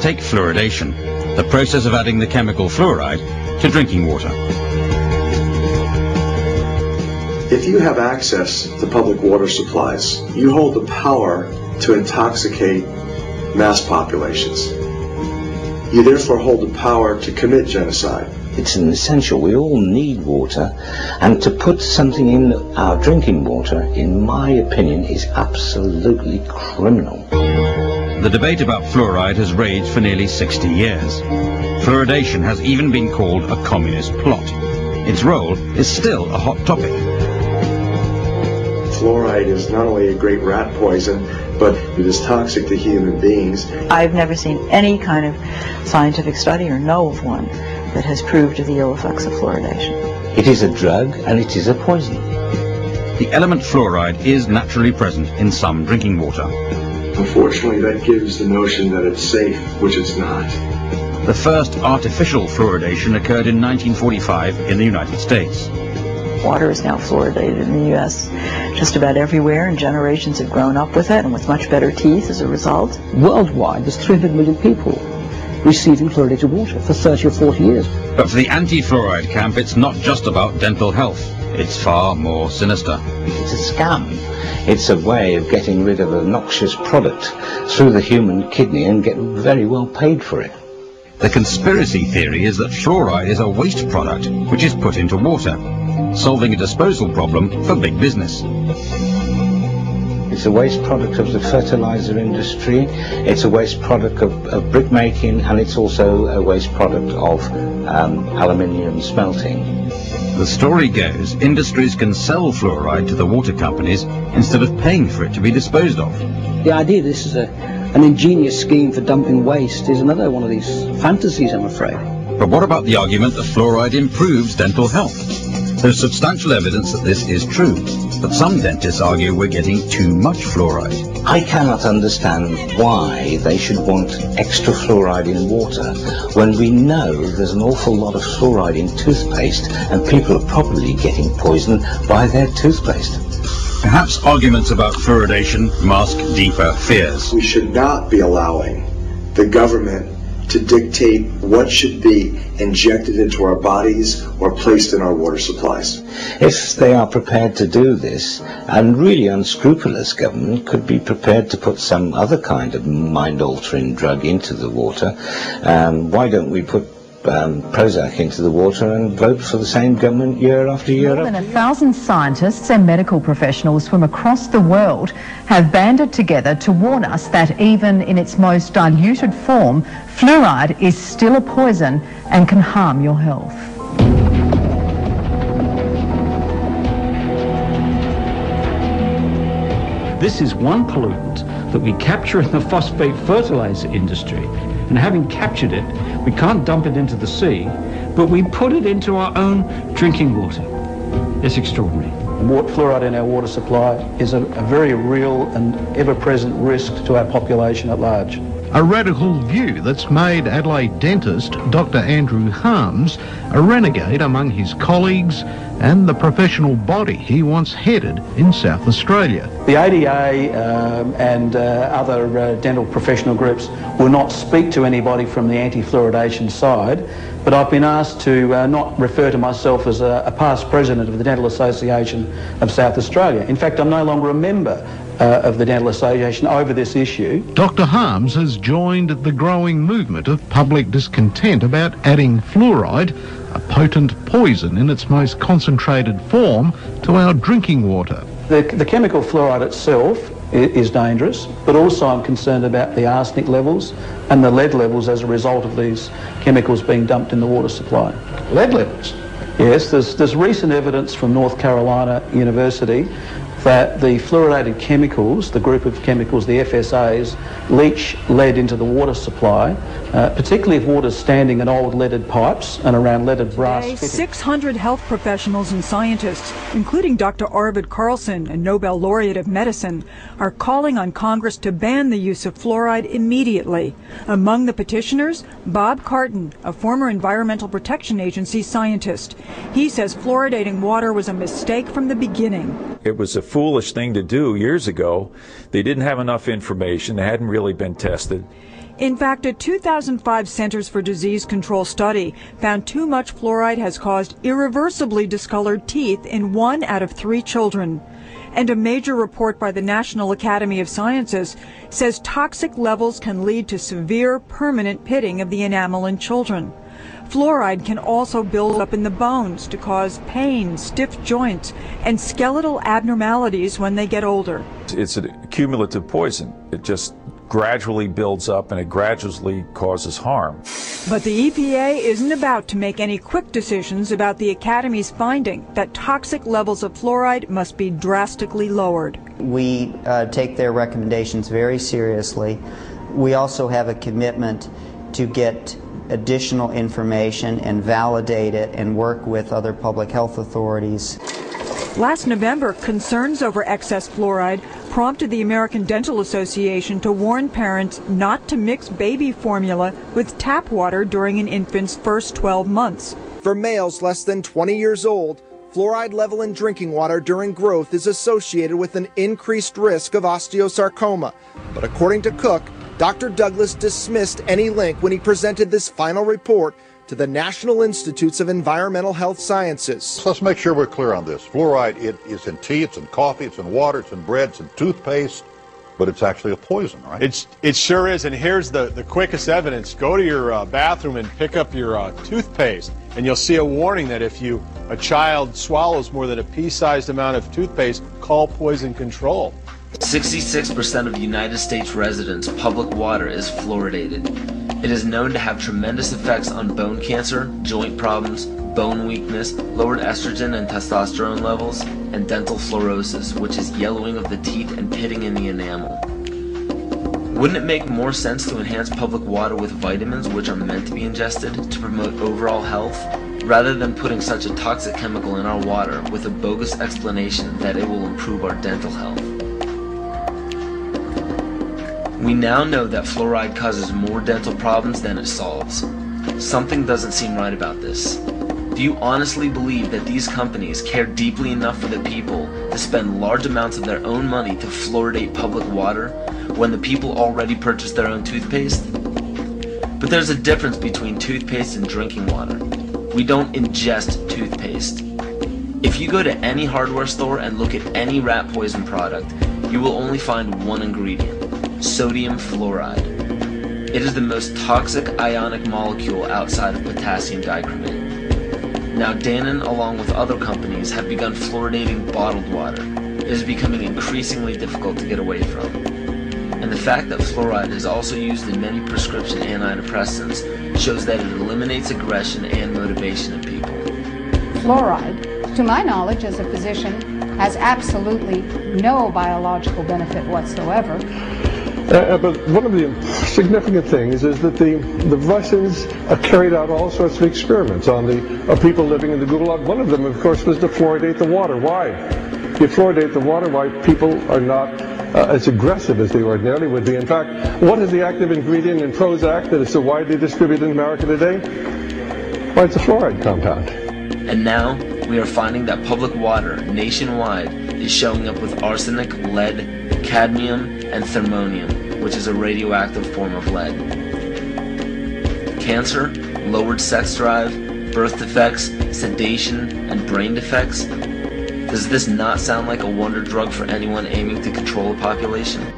Take fluoridation, the process of adding the chemical fluoride to drinking water. If you have access to public water supplies, you hold the power to intoxicate mass populations. You therefore hold the power to commit genocide. It's an essential. We all need water, and to put something in our drinking water, in my opinion, is absolutely criminal. The debate about fluoride has raged for nearly 60 years. Fluoridation has even been called a communist plot. Its role is still a hot topic. Fluoride is not only a great rat poison, but it is toxic to human beings. I've never seen any kind of scientific study, or know of one, that has proved the ill effects of fluoridation. It is a drug and it is a poison. The element fluoride is naturally present in some drinking water. Unfortunately, that gives the notion that it's safe, which it's not. The first artificial fluoridation occurred in 1945 in the United States. Water is now fluoridated in the U.S. just about everywhere, and generations have grown up with it and with much better teeth as a result. Worldwide, there's 300 million people receiving fluoridated water for 30 or 40 years. But for the anti-fluoride camp, it's not just about dental health. It's far more sinister. It's a scam. It's a way of getting rid of a noxious product through the human kidney and get very well paid for it. The conspiracy theory is that fluoride is a waste product which is put into water, solving a disposal problem for big business. It's a waste product of the fertilizer industry, it's a waste product of brick making, and it's also a waste product of aluminium smelting. The story goes, industries can sell fluoride to the water companies instead of paying for it to be disposed of. The idea this is an ingenious scheme for dumping waste is another one of these fantasies, I'm afraid. But what about the argument that fluoride improves dental health? There's substantial evidence that this is true, but some dentists argue we're getting too much fluoride. I cannot understand why they should want extra fluoride in water when we know there's an awful lot of fluoride in toothpaste and people are probably getting poisoned by their toothpaste. Perhaps arguments about fluoridation mask deeper fears. We should not be allowing the government to dictate what should be injected into our bodies or placed in our water supplies. If they are prepared to do this, and really unscrupulous government could be prepared to put some other kind of mind-altering drug into the water, why don't we put Prozac into the water and vote for the same government year after year? More than 1,000 scientists and medical professionals from across the world have banded together to warn us that even in its most diluted form, fluoride is still a poison and can harm your health. This is one pollutant that we capture in the phosphate fertilizer industry, and having captured it, we can't dump it into the sea, but we put it into our own drinking water. It's extraordinary. Fluoride in our water supply is a very real and ever-present risk to our population at large. A radical view that's made Adelaide dentist Dr. Andrew Harms a renegade among his colleagues and the professional body he once headed in South Australia. The ADA and other dental professional groups will not speak to anybody from the anti-fluoridation side, but I've been asked to not refer to myself as a past president of the Dental Association of South Australia. In fact, I'm no longer a member of the Dental Association over this issue. Dr. Harms has joined the growing movement of public discontent about adding fluoride, a potent poison in its most concentrated form, to our drinking water. The chemical fluoride itself is dangerous, but also I'm concerned about the arsenic levels and the lead levels as a result of these chemicals being dumped in the water supply. Lead levels? Yes, there's recent evidence from North Carolina University that the fluoridated chemicals, the group of chemicals, the FSAs, leach lead into the water supply, particularly if water's standing in old leaded pipes and around leaded brass fittings. 600 health professionals and scientists, including Dr. Arvid Carlson, a Nobel laureate of medicine, are calling on Congress to ban the use of fluoride immediately. Among the petitioners, Bob Carton, a former Environmental Protection Agency scientist. He says fluoridating water was a mistake from the beginning. It was a foolish thing to do years ago. They didn't have enough information. They hadn't really been tested. In fact, a 2005 Centers for Disease Control study found too much fluoride has caused irreversibly discolored teeth in 1 out of 3 children. And a major report by the National Academy of Sciences says toxic levels can lead to severe, permanent pitting of the enamel in children. Fluoride can also build up in the bones to cause pain, stiff joints, and skeletal abnormalities when they get older. It's a cumulative poison. It just gradually builds up and it gradually causes harm. But the EPA isn't about to make any quick decisions about the Academy's finding that toxic levels of fluoride must be drastically lowered. We take their recommendations very seriously. We also have a commitment to get additional information and validate it and work with other public health authorities. Last November, concerns over excess fluoride prompted the American Dental Association to warn parents not to mix baby formula with tap water during an infant's first 12 months. For males less than 20 years old, fluoride level in drinking water during growth is associated with an increased risk of osteosarcoma. But according to Cook, Dr. Douglas dismissed any link when he presented this final report to the National Institutes of Environmental Health Sciences. So let's make sure we're clear on this. Fluoride, it is in tea, it's in coffee, it's in water, it's in bread, it's in toothpaste, but it's actually a poison, right? It sure is, and here's the quickest evidence. Go to your bathroom and pick up your toothpaste, and you'll see a warning that if a child swallows more than a pea-sized amount of toothpaste, call poison control. 66% of United States residents' public water is fluoridated. It is known to have tremendous effects on bone cancer, joint problems, bone weakness, lowered estrogen and testosterone levels, and dental fluorosis, which is yellowing of the teeth and pitting in the enamel. Wouldn't it make more sense to enhance public water with vitamins which are meant to be ingested to promote overall health, rather than putting such a toxic chemical in our water with a bogus explanation that it will improve our dental health? We now know that fluoride causes more dental problems than it solves. Something doesn't seem right about this. Do you honestly believe that these companies care deeply enough for the people to spend large amounts of their own money to fluoridate public water when the people already purchase their own toothpaste? But there's a difference between toothpaste and drinking water. We don't ingest toothpaste. If you go to any hardware store and look at any rat poison product, you will only find one ingredient: sodium fluoride. It is the most toxic ionic molecule outside of potassium dichromate. Now Dannon, along with other companies, have begun fluoridating bottled water. It is becoming increasingly difficult to get away from. And the fact that fluoride is also used in many prescription antidepressants shows that it eliminates aggression and motivation in people. Fluoride, to my knowledge as a physician, has absolutely no biological benefit whatsoever. But one of the significant things is that the Russians carried out all sorts of experiments on the people living in the Gulag. One of them, of course, was to fluoridate the water. Why? If you fluoridate the water, why people are not as aggressive as they ordinarily would be. In fact, what is the active ingredient in Prozac that is so widely distributed in America today? Why, it's a fluoride compound. And now we are finding that public water nationwide is showing up with arsenic, lead, cadmium, and thermonium, which is a radioactive form of lead. Cancer, lowered sex drive, birth defects, sedation, and brain defects. Does this not sound like a wonder drug for anyone aiming to control a population?